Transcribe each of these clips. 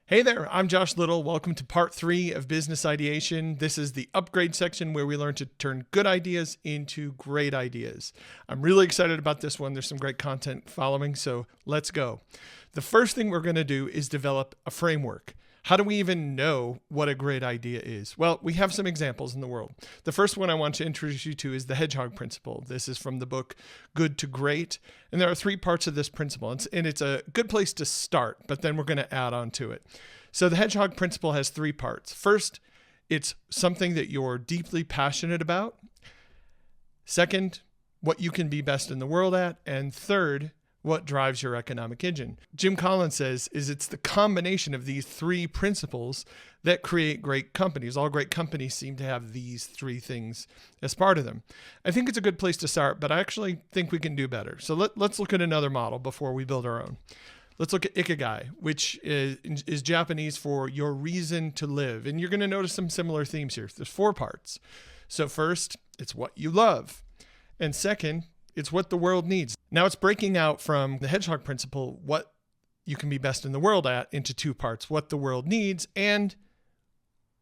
Hey there, I'm Josh Little. Welcome to part 3 of Business Ideation. This is the upgrade section where we learn to turn good ideas into great ideas. I'm really excited about this one. There's some great content following, so let's go. The first thing we're going to do is develop a framework. How do we even know what a great idea is? Well, we have some examples in the world. The first one I want to introduce you to is the Hedgehog Principle. This is from the book Good to Great. And there are 3 parts of this principle. And it's a good place to start, but then we're going to add on to it. So the Hedgehog Principle has 3 parts. First, it's something that you're deeply passionate about. Second, what you can be best in the world at. And third, what drives your economic engine. Jim Collins says it's the combination of these 3 principles that create great companies. All great companies seem to have these 3 things as part of them. I think it's a good place to start, but I actually think we can do better. So let's look at another model before we build our own. Let's look at Ikigai, which is Japanese for your reason to live. And you're going to notice some similar themes here. There's 4 parts. So first, it's what you love. And second, it's what the world needs. Now it's breaking out from the Hedgehog Principle, what you can be best in the world at, into 2 parts, what the world needs and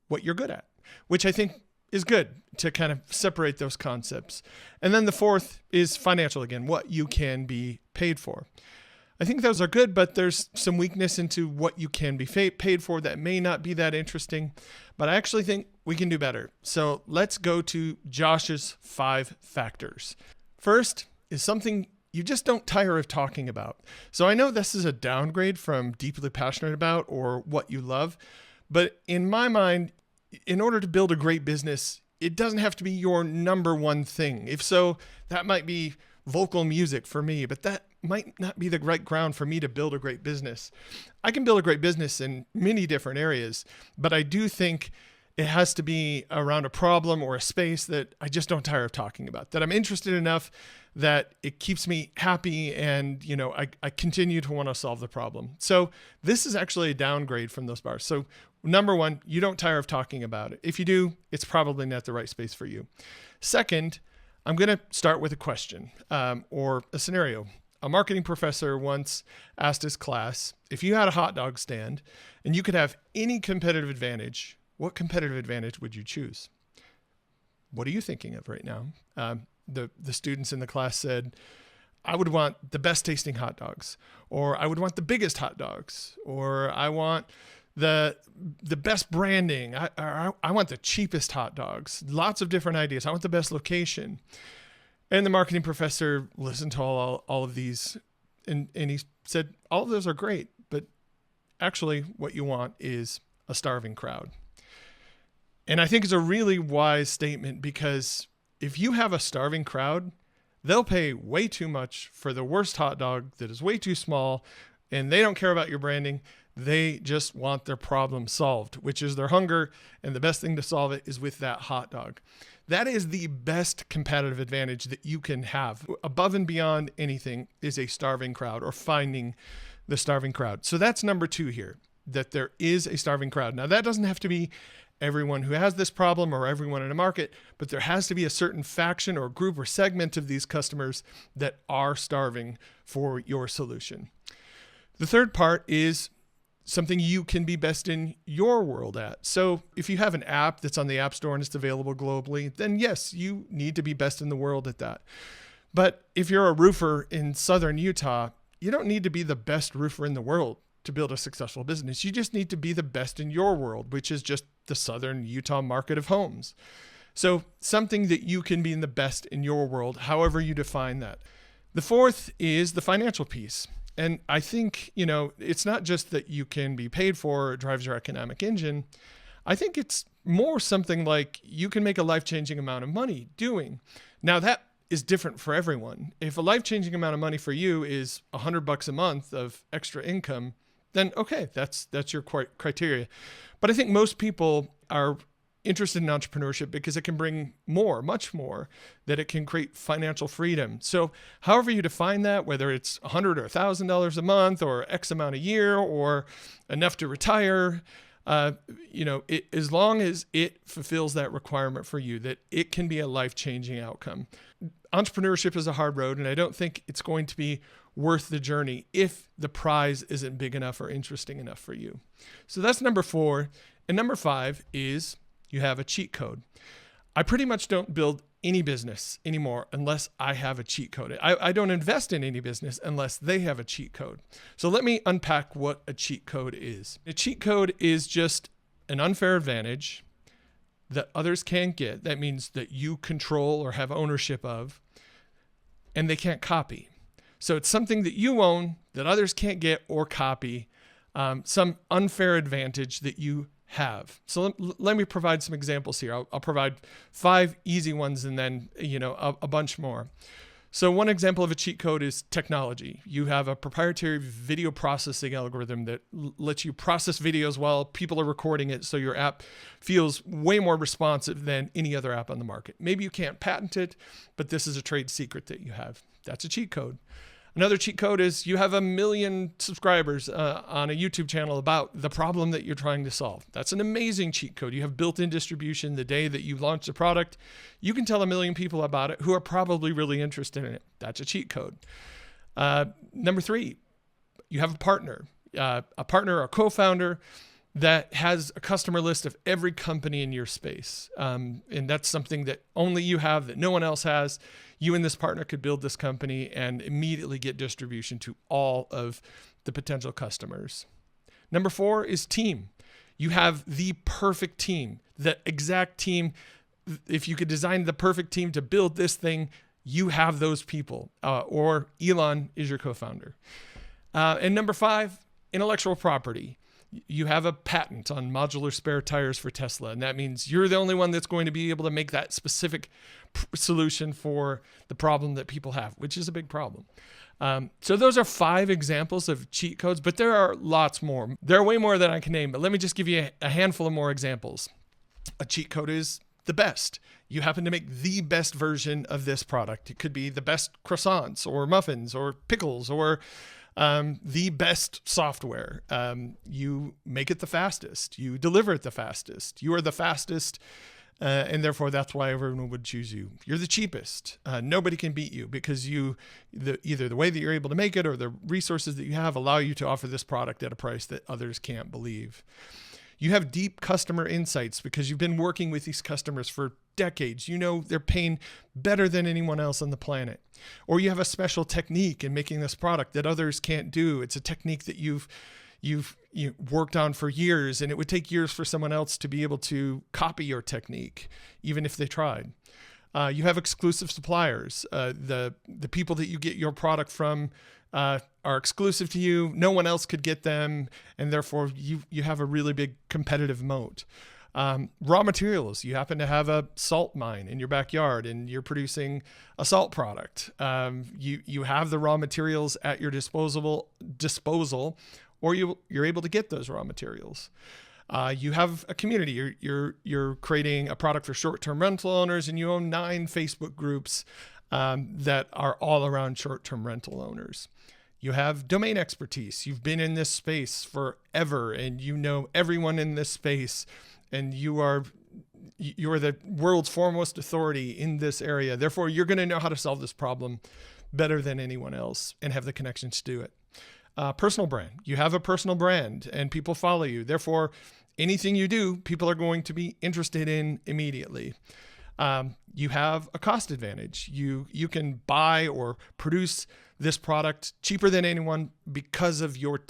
what you're good at, which I think is good to kind of separate those concepts. And then the 4th is financial again, what you can be paid for. I think those are good, but there's some weakness into what you can be paid for that may not be that interesting, but I actually think we can do better. So let's go to Josh's 5 factors. First is something you just don't tire of talking about. So I know this is a downgrade from deeply passionate about or what you love, but in my mind, in order to build a great business, it doesn't have to be your number one thing. If so, that might be vocal music for me, but that might not be the right ground for me to build a great business. I can build a great business in many different areas, but I do think it has to be around a problem or a space that I just don't tire of talking about, that I'm interested enough that it keeps me happy and, I continue to want to solve the problem. So this is actually a downgrade from those bars. So number 1, you don't tire of talking about it. If you do, it's probably not the right space for you. Second, I'm going to start with a question or a scenario. A marketing professor once asked his class, if you had a hot dog stand and you could have any competitive advantage, what competitive advantage would you choose? What are you thinking of right now? The students in the class said, I would want the best tasting hot dogs, or I would want the biggest hot dogs, or I want the best branding. I want the cheapest hot dogs. Lots of different ideas. I want the best location. And the marketing professor listened to all of these and he said, all of those are great, but actually what you want is a starving crowd. And I think it's a really wise statement because if you have a starving crowd, they'll pay way too much for the worst hot dog that is way too small, and they don't care about your branding. They just want their problem solved, which is their hunger, and the best thing to solve it is with that hot dog. That is the best competitive advantage that you can have. Above and beyond anything is a starving crowd or finding the starving crowd. So that's number 2 here, that there is a starving crowd. Now that doesn't have to be everyone who has this problem or everyone in a market, but there has to be a certain faction or group or segment of these customers that are starving for your solution. The third part is something you can be best in your world at. So if you have an app that's on the App Store and it's available globally, then yes, you need to be best in the world at that. But if you're a roofer in Southern Utah, you don't need to be the best roofer in the world to build a successful business. You just need to be the best in your world, which is just the Southern Utah market of homes. So something that you can be in the best in your world, however you define that. The 4th is the financial piece. And I think, it's not just that you can be paid for, it drives your economic engine. I think it's more something like you can make a life-changing amount of money doing. Now that is different for everyone. If a life-changing amount of money for you is $100 a month of extra income, then okay, that's your criteria. But I think most people are interested in entrepreneurship because it can bring more, much more, that it can create financial freedom. So however you define that, whether it's $100 or $1,000 a month or X amount a year or enough to retire, as long as it fulfills that requirement for you, that it can be a life-changing outcome. Entrepreneurship is a hard road, and I don't think it's going to be worth the journey if the prize isn't big enough or interesting enough for you. So that's number 4. And number 5 is you have a cheat code. I pretty much don't build any business anymore unless I have a cheat code. I don't invest in any business unless they have a cheat code. So let me unpack what a cheat code is. A cheat code is just an unfair advantage that others can't get. That means that you control or have ownership of, and they can't copy. So it's something that you own that others can't get or copy, some unfair advantage that you have. So let me provide some examples here. I'll provide 5 easy ones and then, a bunch more. So one example of a cheat code is technology. You have a proprietary video processing algorithm that lets you process videos while people are recording it, so your app feels way more responsive than any other app on the market. Maybe you can't patent it, but this is a trade secret that you have. That's a cheat code. Another cheat code is you have 1 million subscribers on a YouTube channel about the problem that you're trying to solve. That's an amazing cheat code. You have built-in distribution. The day that you launch the product, you can tell 1 million people about it who are probably really interested in it. That's a cheat code. Number 3, you have a partner or co-founder that has a customer list of every company in your space. And that's something that only you have, that no one else has. You and this partner could build this company and immediately get distribution to all of the potential customers. Number 4 is team. You have the perfect team, the exact team. If you could design the perfect team to build this thing, you have those people, or Elon is your co-founder. And number 5, intellectual property. You have a patent on modular spare tires for Tesla, and that means you're the only one that's going to be able to make that specific solution for the problem that people have, which is a big problem. So those are 5 examples of cheat codes, but there are lots more. There are way more than I can name, but let me just give you a handful of more examples. A cheat code is the best. You happen to make the best version of this product. It could be the best croissants or muffins or pickles or the best software. You make it the fastest. You deliver it the fastest. You are the fastest, and therefore that's why everyone would choose you. You're the cheapest. Nobody can beat you because either the way that you're able to make it or the resources that you have allow you to offer this product at a price that others can't believe. You have deep customer insights because you've been working with these customers for decades. You know their pain better than anyone else on the planet. Or you have a special technique in making this product that others can't do. It's a technique that you've worked on for years, and it would take years for someone else to be able to copy your technique, even if they tried. You have exclusive suppliers. The people that you get your product from are exclusive to you. No one else could get them, and therefore you have a really big competitive moat. Raw materials. You happen to have a salt mine in your backyard and you're producing a salt product. You have the raw materials at your disposal, or you're able to get those raw materials. You have a community. You're creating a product for short-term rental owners, and you own 9 Facebook groups that are all around short-term rental owners. You have domain expertise. You've been in this space forever, and you know everyone in this space, and you are the world's foremost authority in this area. Therefore, you're going to know how to solve this problem better than anyone else and have the connections to do it. Personal brand. You have a personal brand and people follow you. Therefore, anything you do, people are going to be interested in immediately. You have a cost advantage. You can buy or produce this product cheaper than anyone because of your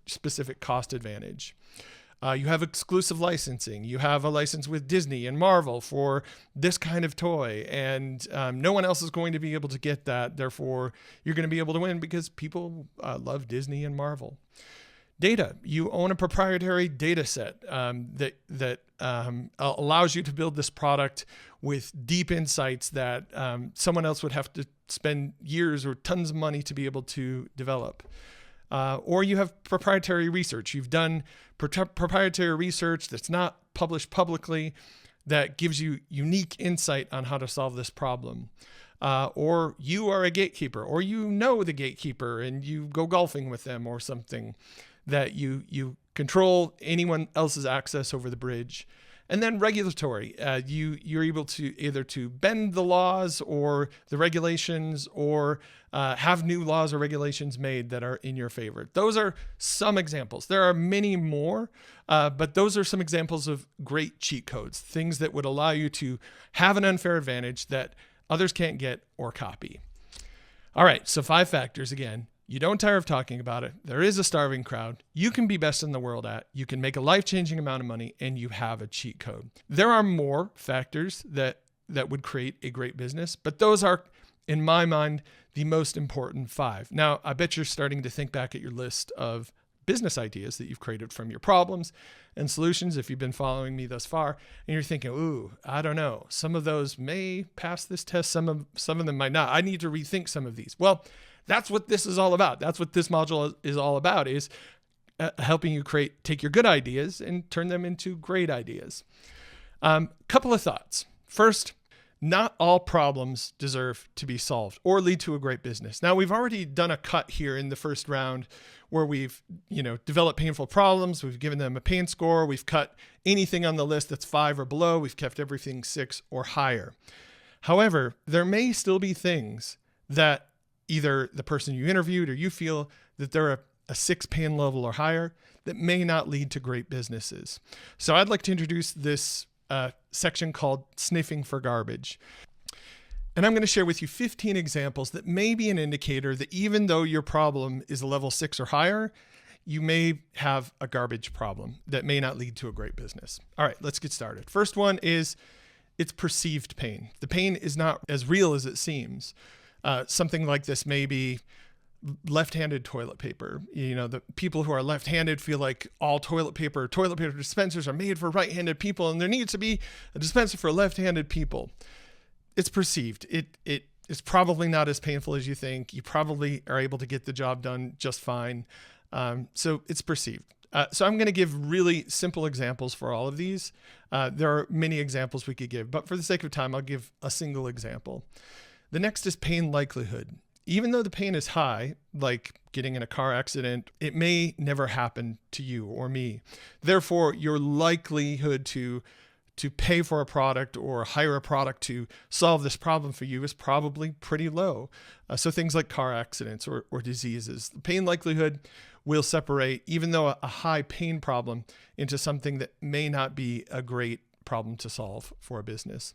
specific cost advantage. You have exclusive licensing. You have a license with Disney and Marvel for this kind of toy, and no one else is going to be able to get that. Therefore, you're going to be able to win because people love Disney and Marvel. Data. You own a proprietary data set that allows you to build this product with deep insights that someone else would have to spend years or tons of money to be able to develop. Or you have proprietary research. You've done proprietary research that's not published publicly that gives you unique insight on how to solve this problem. Or you are a gatekeeper, or you know the gatekeeper and you go golfing with them or something, that you control anyone else's access over the bridge. And then regulatory, you're able to either to bend the laws or the regulations, or have new laws or regulations made that are in your favor. Those are some examples. There are many more, but those are some examples of great cheat codes, things that would allow you to have an unfair advantage that others can't get or copy. All right, so 5 factors again. You don't tire of talking about it. There is a starving crowd. You can be best in the world at. You can make a life-changing amount of money, and you have a cheat code. There are more factors that would create a great business, but those are, in my mind, the most important 5. Now, I bet you're starting to think back at your list of business ideas that you've created from your problems and solutions, if you've been following me thus far, and you're thinking, ooh, I don't know. Some of those may pass this test. Some of them might not. I need to rethink some of these. Well, that's what this is all about. That's what this module is all about, is helping you take your good ideas and turn them into great ideas. Couple of thoughts. First, not all problems deserve to be solved or lead to a great business. Now, we've already done a cut here in the first round where we've, developed painful problems. We've given them a pain score. We've cut anything on the list that's 5 or below. We've kept everything 6 or higher. However, there may still be things that either the person you interviewed or you feel that they're a 6 pain level or higher that may not lead to great businesses. So I'd like to introduce this section called Sniffing for Garbage. And I'm going to share with you 15 examples that may be an indicator that even though your problem is a level 6 or higher, you may have a garbage problem that may not lead to a great business. All right, let's get started. First one is it's perceived pain. The pain is not as real as it seems. Something like this may be left-handed toilet paper. The people who are left-handed feel like all toilet paper dispensers are made for right-handed people, and there needs to be a dispenser for left-handed people. It's perceived. It is probably not as painful as you think. You probably are able to get the job done just fine. So it's perceived. So I'm going to give really simple examples for all of these. There are many examples we could give, but for the sake of time, I'll give a single example. The next is pain likelihood. Even though the pain is high, like getting in a car accident, it may never happen to you or me. Therefore, your likelihood to pay for a product or hire a product to solve this problem for you is probably pretty low. So things like car accidents or diseases, the pain likelihood will separate, even though a high pain problem, into something that may not be a great problem to solve for a business.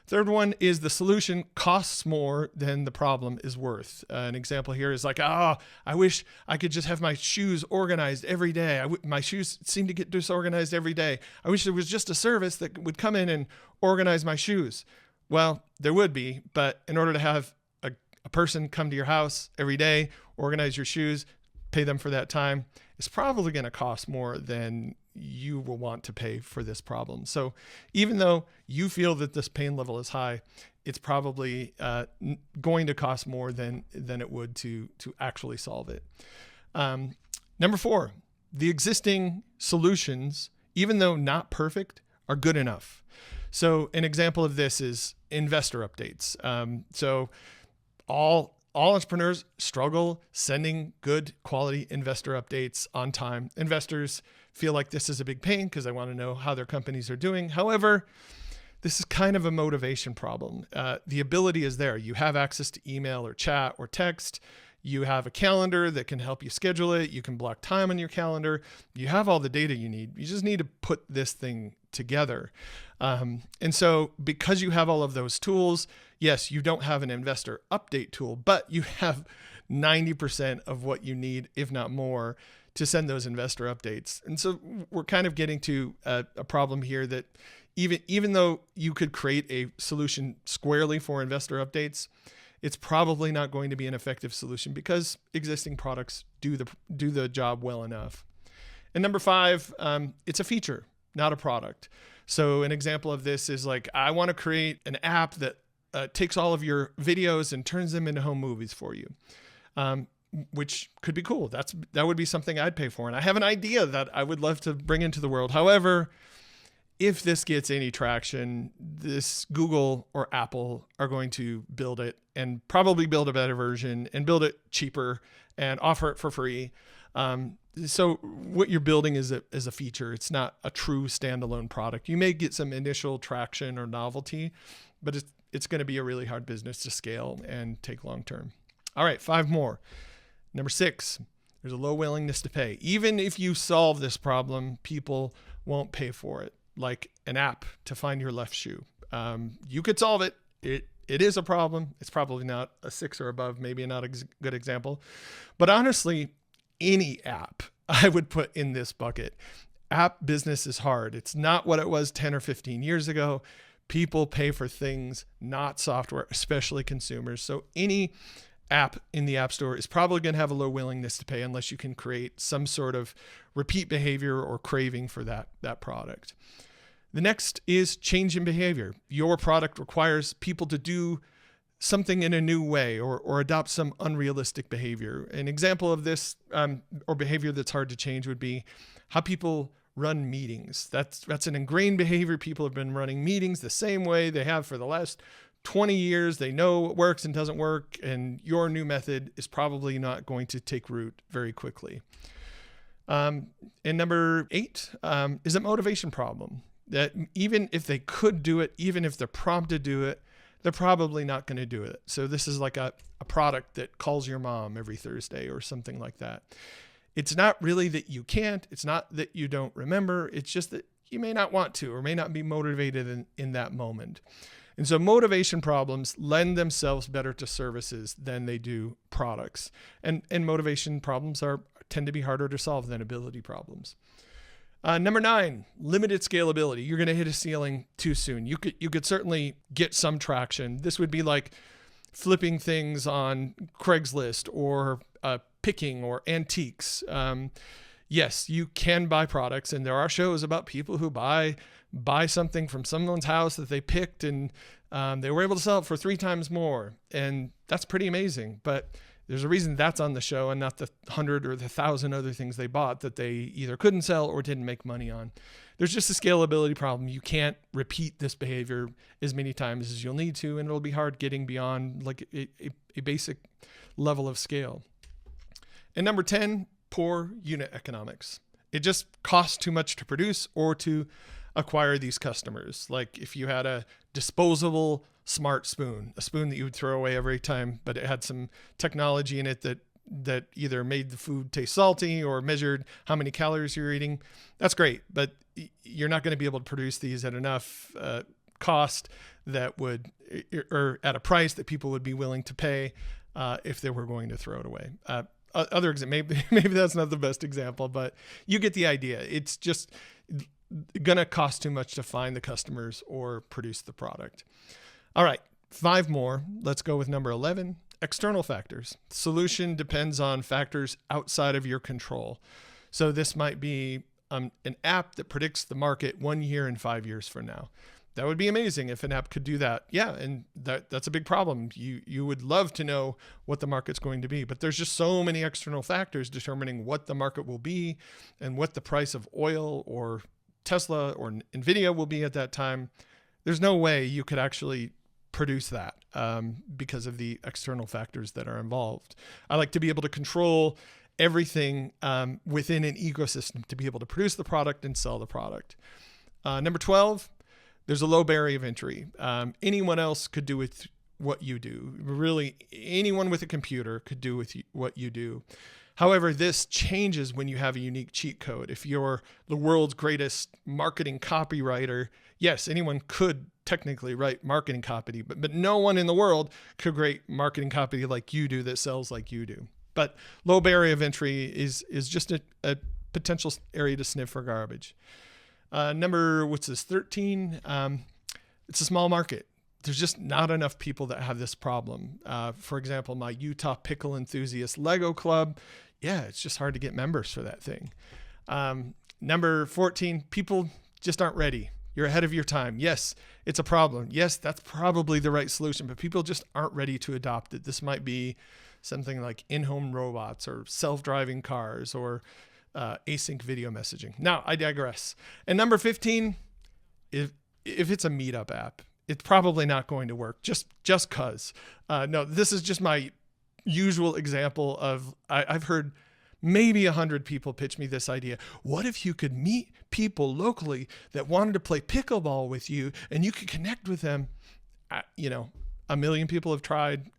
Third one is the solution costs more than the problem is worth. An example here is like, I wish I could just have my shoes organized every day. My shoes seem to get disorganized every day. I wish there was just a service that would come in and organize my shoes. Well, there would be, but in order to have a person come to your house every day, organize your shoes, pay them for that time, it's probably going to cost more than you will want to pay for this problem. So even though you feel that this pain level is high, it's probably going to cost more than it would to actually solve it. Number 4, the existing solutions, even though not perfect, are good enough. So an example of this is investor updates. So all entrepreneurs struggle sending good quality investor updates on time. Investors feel like this is a big pain because they want to know how their companies are doing. However, this is kind of a motivation problem. The ability is there. You have access to email or chat or text. You have a calendar that can help you schedule it. You can block time on your calendar. You have all the data you need. You just need to put this thing together. And so because you have all of those tools, yes, you don't have an investor update tool, but you have 90% of what you need, if not more, to send those investor updates. And so we're kind of getting to a problem here that even though you could create a solution squarely for investor updates, it's probably not going to be an effective solution because existing products do the job well enough. And number 5, it's a feature, not a product. So an example of this is like, I want to create an app that takes all of your videos and turns them into home movies for you. Which could be cool. That would be something I'd pay for. And I have an idea that I would love to bring into the world. However, if this gets any traction, this Google or Apple are going to build it and probably build a better version and build it cheaper and offer it for free. So what you're building is a feature. It's not a true standalone product. You may get some initial traction or novelty, but it's going to be a really hard business to scale and take long term. All right, 5 more. Number 6, there's a low willingness to pay. Even if you solve this problem, people won't pay for it. Like an app to find your left shoe. You could solve it. It is a problem. It's probably not a 6 or above, maybe not a good example. But honestly, any app I would put in this bucket. App business is hard. It's not what it was 10 or 15 years ago. People pay for things, not software, especially consumers. So any app in the App Store is probably going to have a low willingness to pay unless you can create some sort of repeat behavior or craving for that product. The next is change in behavior. Your product requires people to do something in a new way or adopt some unrealistic behavior. An example of this or behavior that's hard to change would be how people run meetings. That's an ingrained behavior. People have been running meetings the same way they have for the last 20 years. They know what works and doesn't work, and your new method is probably not going to take root very quickly. And number 8 is a motivation problem. That even if they could do it, even if they're prompted to do it, they're probably not going to do it. So this is like a product that calls your mom every Thursday or something like that. It's not really that you can't. It's not that you don't remember. It's just that you may not want to or may not be motivated in that moment. And so motivation problems lend themselves better to services than they do products. And motivation problems tend to be harder to solve than ability problems. Number 9, limited scalability. You're going to hit a ceiling too soon. You could certainly get some traction. This would be like flipping things on Craigslist or picking or antiques. Yes, you can buy products, and there are shows about people who buy something from someone's house that they picked, and they were able to sell it for 3 times more. And that's pretty amazing. But there's a reason that's on the show and not the 100 or the 1,000 other things they bought that they either couldn't sell or didn't make money on. There's just a scalability problem. You can't repeat this behavior as many times as you'll need to, and it'll be hard getting beyond like a basic level of scale. And number 10, poor unit economics. It just costs too much to produce or to acquire these customers. Like if you had a disposable smart spoon, a spoon that you would throw away every time, but it had some technology in it that either made the food taste salty or measured how many calories you're eating. That's great, but you're not going to be able to produce these at enough cost that would, or at a price that people would be willing to pay if they were going to throw it away. Other example, maybe that's not the best example, but you get the idea. It's just going to cost too much to find the customers or produce the product. All right, 5 more. Let's go with number 11, external factors. Solution depends on factors outside of your control. So this might be an app that predicts the market 1 year and 5 years from now. That would be amazing if an app could do that. Yeah, and that's a big problem. You would love to know what the market's going to be, but there's just so many external factors determining what the market will be and what the price of oil or Tesla or Nvidia will be at that time. There's no way you could actually produce that because of the external factors that are involved. I like to be able to control everything within an ecosystem to be able to produce the product and sell the product. Number 12, there's a low barrier of entry. Anyone else could do with what you do. Really, anyone with a computer could do with what you do. However, this changes when you have a unique cheat code. If you're the world's greatest marketing copywriter, yes, anyone could technically write marketing copy, but no one in the world could write marketing copy like you do that sells like you do. But low barrier of entry is just a potential area to sniff for garbage. Number, 13? It's a small market. There's just not enough people that have this problem. For example, my Utah Pickle Enthusiast Lego Club, it's just hard to get members for that thing. Number 14, people just aren't ready. You're ahead of your time. Yes, it's a problem. Yes, that's probably the right solution, but people just aren't ready to adopt it. This might be something like in-home robots or self-driving cars or async video messaging. Now, I digress. And number 15, if it's a meetup app, it's probably not going to work just cause. No, this is just my usual example of, I've heard Maybe 100 people pitch me this idea. What if you could meet people locally that wanted to play pickleball with you and you could connect with them? You know, 1 million people have tried.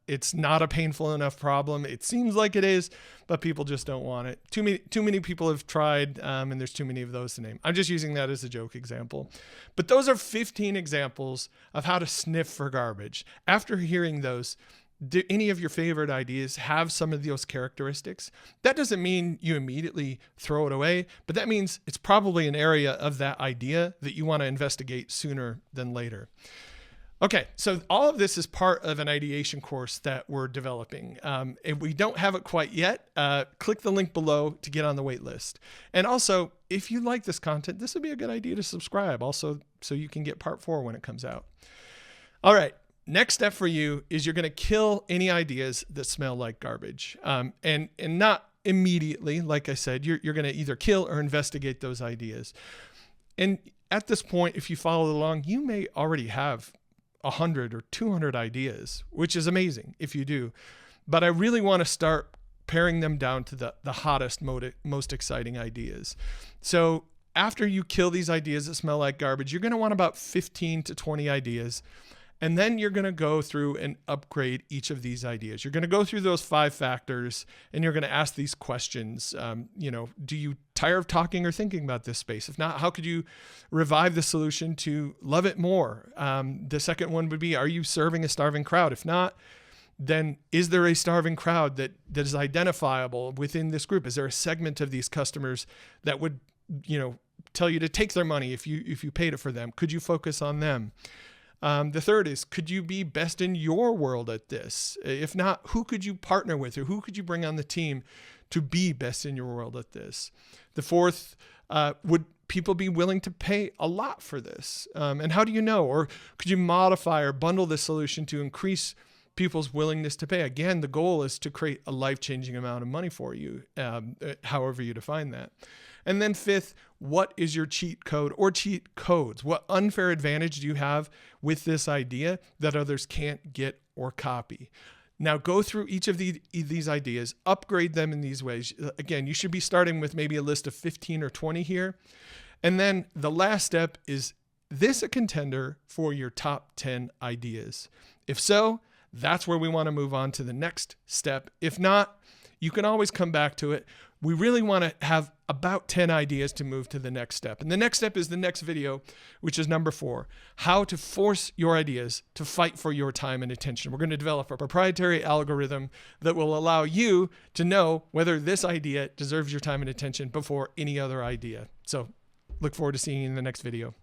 It's not a painful enough problem. It seems like it is, but people just don't want it. Too many people have tried, and there's too many of those to name. I'm just using that as a joke example. But those are 15 examples of how to sniff for garbage. After hearing those, do any of your favorite ideas have some of those characteristics? That doesn't mean you immediately throw it away, but that means it's probably an area of that idea that you want to investigate sooner than later. Okay, so all of this is part of an ideation course that we're developing. If we don't have it quite yet, click the link below to get on the wait list. And also, if you like this content, this would be a good idea to subscribe also so you can get part 4 when it comes out. All right, next step for you is you're gonna kill any ideas that smell like garbage. And not immediately, like I said, you're gonna either kill or investigate those ideas. And at this point, if you follow along, you may already have 100 or 200 ideas, which is amazing if you do. But I really want to start paring them down to the hottest, most exciting ideas. So after you kill these ideas that smell like garbage, you're going to want about 15 to 20 ideas. And then you're going to go through and upgrade each of these ideas. You're going to go through those 5 factors and you're going to ask these questions. Do you tire of talking or thinking about this space? If not, how could you revive the solution to love it more? The second one would be, are you serving a starving crowd? If not, then is there a starving crowd that is identifiable within this group? Is there a segment of these customers that would, tell you to take their money if you paid it for them? Could you focus on them? The third is, could you be best in your world at this? If not, who could you partner with or who could you bring on the team to be best in your world at this? The fourth, would people be willing to pay a lot for this? And how do you know? Or could you modify or bundle the solution to increase people's willingness to pay? Again, the goal is to create a life-changing amount of money for you, however you define that. And then fifth, what is your cheat code or cheat codes? What unfair advantage do you have with this idea that others can't get or copy? Now go through each of these ideas, upgrade them in these ways. Again, you should be starting with maybe a list of 15 or 20 here. And then the last step is this a contender for your top 10 ideas? If so, that's where we want to move on to the next step. If not, you can always come back to it. We really want to have about 10 ideas to move to the next step. And the next step is the next video, which is number 4, how to force your ideas to fight for your time and attention. We're going to develop a proprietary algorithm that will allow you to know whether this idea deserves your time and attention before any other idea. So look forward to seeing you in the next video.